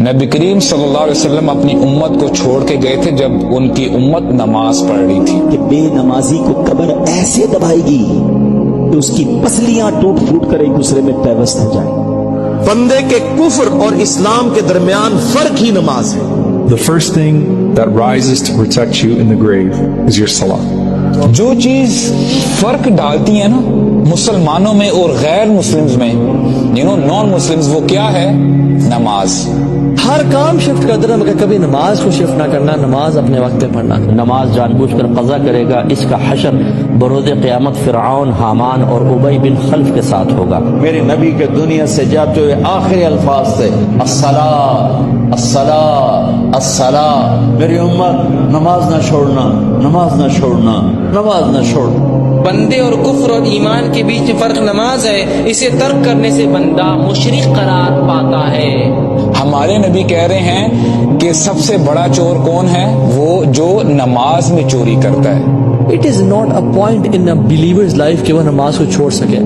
نبی کریم صلی اللہ علیہ وسلم اپنی امت کو چھوڑ کے گئے تھے جب ان کی امت نماز پڑھ رہی تھی کہ بے نمازی کو قبر ایسے دبائے گی کہ اس کی پسلیاں ٹوٹ پھوٹ کر ایک دوسرے میں پیوست ہو جائیں. بندے کے کفر اور اسلام کے درمیان فرق ہی نماز ہے. The first thing that rises to protect you in the grave is your salah. جو چیز فرق ڈالتی ہے نا مسلمانوں میں اور غیر مسلمز میں نان مسلمز، وہ کیا ہے؟ نماز. ہر کام شفٹ کرتے رہے مگر کبھی نماز کو شفٹ نہ کرنا، نماز اپنے وقت پہ پڑھنا. نماز جان بوجھ کر قضا کرے گا، اس کا حشر بروز قیامت فرعون، حامان اور ابی بن خلف کے ساتھ ہوگا. میرے نبی کے دنیا سے جاتے ہوئے آخری الفاظ تھے الصلاۃ الصلاۃ الصلاۃ. میری امت نماز نہ چھوڑنا، نماز نہ چھوڑنا، نماز نہ چھوڑنا. بندے اور کفر اور ایمان کے بیچ فرق نماز ہے. اسے ترک کرنے سے بندہ مشرک قرار پاتا ہے. ہمارے نبی کہہ رہے ہیں کہ سب سے بڑا چور کون ہے؟ وہ جو نماز میں چوری کرتا ہے. It is not a point in a believers life کہ وہ نماز کو چھوڑ سکے.